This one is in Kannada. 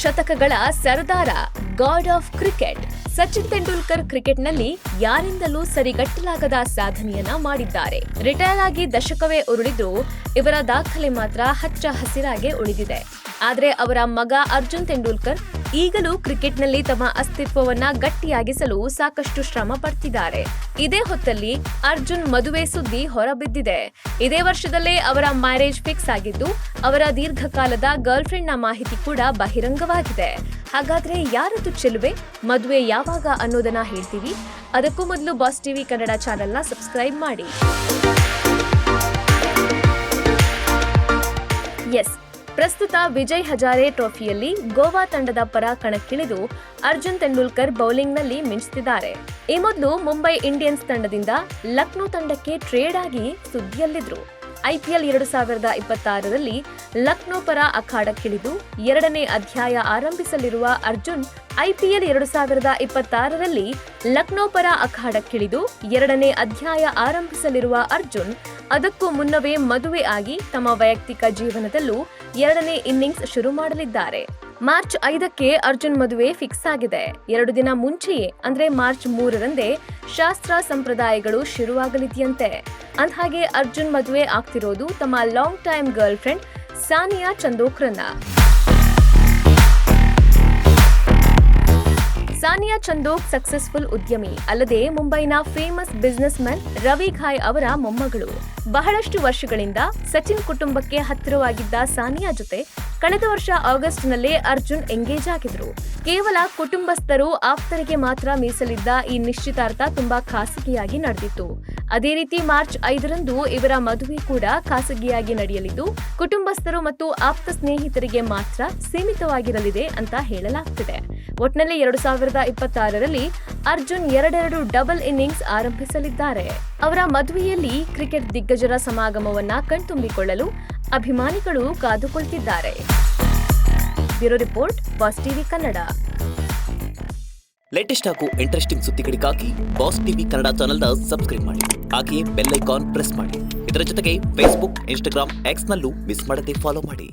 ಶತಕಗಳ ಸರ್ದಾರ, God of cricket Sachin Tendulkar ಕ್ರಿಕೆಟ್ನಲ್ಲಿ ಯಾರಿಂದಲೂ ಸರಿಗಟ್ಟಲಾಗದ ಸಾಧನೆಯನ್ನ ಮಾಡಿದ್ದಾರೆ. ರಿಟೈರ್ ಆಗಿ ದಶಕವೇ ಉರುಳಿದ್ರೂ ಇವರ ದಾಖಲೆ ಮಾತ್ರ ಹಚ್ಚ ಹಸಿರಾಗೆ ಉಳಿದಿದೆ. ಆದರೆ ಅವರ ಮಗ ಅರ್ಜುನ್ ತೆಂಡೂಲ್ಕರ್ ಈಗಲೂ ಕ್ರಿಕೆಟ್ನಲ್ಲಿ ತಮ್ಮ ಅಸ್ತಿತ್ವವನ್ನ ಗಟ್ಟಿಯಾಗಿಸಲು ಸಾಕಷ್ಟು ಶ್ರಮ ಪಡ್ತಿದ್ದಾರೆ. ಇದೇ ಹೊತ್ತಲ್ಲಿ ಅರ್ಜುನ್ ಮದುವೆ ಸುದ್ದಿ ಹೊರಬಿದ್ದಿದೆ. ಇದೇ ವರ್ಷದಲ್ಲೇ ಅವರ ಮ್ಯಾರೇಜ್ ಫಿಕ್ಸ್ ಆಗಿದ್ದು, ಅವರ ದೀರ್ಘಕಾಲದ ಗರ್ಲ್ ಫ್ರೆಂಡ್ನ ಮಾಹಿತಿ ಕೂಡ ಬಹಿರಂಗವಾಗಿದೆ. ಹಾಗಾದ್ರೆ ಯಾರದು ಚೆಲುವೆ, ಮದುವೆ ಯಾವಾಗ ಅನ್ನೋದನ್ನ ಹೇಳ್ತೀವಿ. ಅದಕ್ಕೂ ಮೊದಲು ಬಾಸ್ ಟಿವಿ ಕನ್ನಡ ಚಾನೆಲ್ನ ಸಬ್ಸ್ಕ್ರೈಬ್ ಮಾಡಿ. ಪ್ರಸ್ತುತ ವಿಜಯ್ ಹಜಾರೆ ಟ್ರೋಫಿಯಲ್ಲಿ ಗೋವಾ ತಂಡದ ಪರ ಕಣಕ್ಕಿಳಿದು ಅರ್ಜುನ್ ತೆಂಡೂಲ್ಕರ್ ಬೌಲಿಂಗ್ನಲ್ಲಿ ಮಿಂಚುತ್ತಿದ್ದಾರೆ. ಈ ಮೊದಲು ಮುಂಬೈ ಇಂಡಿಯನ್ಸ್ ತಂಡದಿಂದ ಲಕ್ನೋ ತಂಡಕ್ಕೆ ಟ್ರೇಡ್ ಆಗಿ ಸುದ್ದಿಯಲ್ಲಿದ್ರು. ಐಪಿಎಲ್ 2026ರಲ್ಲಿ ಲಕ್ನೋ ಪರ ಅಖಾಡಕ್ಕಿಳಿದು 2ನೇ ಅಧ್ಯಾಯ ಆರಂಭಿಸಲಿರುವ ಅರ್ಜುನ್ ಐಪಿಎಲ್ 2026ರಲ್ಲಿ ಲಕ್ನೋ ಪರ ಅಖಾಡಕ್ಕಿಳಿದು 2ನೇ ಅಧ್ಯಾಯ ಆರಂಭಿಸಲಿರುವ ಅರ್ಜುನ್ ಅದಕ್ಕೂ ಮುನ್ನವೇ ಮದುವೆ ಆಗಿ ತಮ್ಮ ವೈಯಕ್ತಿಕ ಜೀವನದಲ್ಲೂ 2ನೇ ಇನ್ನಿಂಗ್ಸ್ ಶುರು ಮಾಡಲಿದ್ದಾರೆ. ಮಾರ್ಚ್ 5ಕ್ಕೆ ಅರ್ಜುನ್ ಮದುವೆ ಫಿಕ್ಸ್ ಆಗಿದೆ. 2 ದಿನ ಮುಂಚೆಯೇ ಅಂದ್ರೆ ಮಾರ್ಚ್ 3ರಂದೇ ಶಾಸ್ತ್ರ ಸಂಪ್ರದಾಯಗಳು ಶುರುವಾಗಲಿದೆಯಂತೆ. ಅಂದ್ಹಾಗೆ ಅರ್ಜುನ್ ಮದುವೆ ಆಗ್ತಿರೋದು ತಮ್ಮ long time girlfriend Sania ಚಂದೋಕ್ರನ್ನ. ಸಾನಿಯಾ ಚಂದೋಕ್ ಸಕ್ಸಸ್ಫುಲ್ ಉದ್ಯಮಿ, ಅಲ್ಲದೆ ಮುಂಬೈನ famous businessman Ravi Ghai ಅವರ ಮೊಮ್ಮಗಳು. ಬಹಳಷ್ಟು ವರ್ಷಗಳಿಂದ ಸಚಿನ್ ಕುಟುಂಬಕ್ಕೆ ಹತ್ತಿರವಾಗಿದ್ದ ಸಾನಿಯಾ ಜೊತೆ ಕಳೆದ ವರ್ಷ ಆಗಸ್ಟ್ನಲ್ಲೇ ಅರ್ಜುನ್ ಎಂಗೇಜ್ ಆಗಿದ್ರು. ಕೇವಲ ಕುಟುಂಬಸ್ಥರು ಆಪ್ತರಿಗೆ ಮಾತ್ರ ಮೀಸಲಿದ್ದ ಈ ನಿಶ್ಚಿತಾರ್ಥ ತುಂಬಾ ಖಾಸಗಿಯಾಗಿ ನಡೆದಿತ್ತು. ಅದೇ ರೀತಿ ಮಾರ್ಚ್ 5ರಂದು ಇವರ ಮದುವೆ ಕೂಡ ಖಾಸಗಿಯಾಗಿ ನಡೆಯಲಿದ್ದು, ಕುಟುಂಬಸ್ಥರು ಮತ್ತು ಆಪ್ತ ಸ್ನೇಹಿತರಿಗೆ ಮಾತ್ರ ಸೀಮಿತವಾಗಿರಲಿದೆ ಅಂತ ಹೇಳಲಾಗ್ತಿದೆ. ಒಟ್ನಲ್ಲಿ 2026ರಲ್ಲಿ ಅರ್ಜುನ್ 2 ಡಬಲ್ ಇನ್ನಿಂಗ್ಸ್ ಆರಂಭಿಸಲಿದ್ದಾರೆ. ಅವರ ಮದುವೆಯಲ್ಲಿ ಕ್ರಿಕೆಟ್ ದಿಗ್ಗಜರ ಸಮಾಗಮವನ್ನ ಕಣ್ತುಂಬಿಕೊಳ್ಳಲು ಅಭಿಮಾನಿಗಳು ಕಾದುಕೊಳ್ತಿದ್ದಾರೆ. Bureau report, Boss TV Kannada. Latest ಹಾಗೂ ಇಂಟ್ರೆಸ್ಟಿಂಗ್ ಸುದ್ದಿಗಳಿಗಾಗಿ ಬಾಸ್ ಟಿವಿ ಕನ್ನಡ ಚಾನೆಲ್ನ ಸಬ್ಸ್ಕ್ರೈಬ್ ಮಾಡಿ. ಹಾಗೆಯೇ ಬೆಲ್ ಐಕಾನ್ ಪ್ರೆಸ್ ಮಾಡಿ. ಇದರ ಜೊತೆಗೆ ಫೇಸ್ಬುಕ್, ಇನ್ಸ್ಟಾಗ್ರಾಮ್, ಎಕ್ಸ್ನಲ್ಲೂ ಮಿಸ್ ಮಾಡದೆ ಫಾಲೋ ಮಾಡಿ.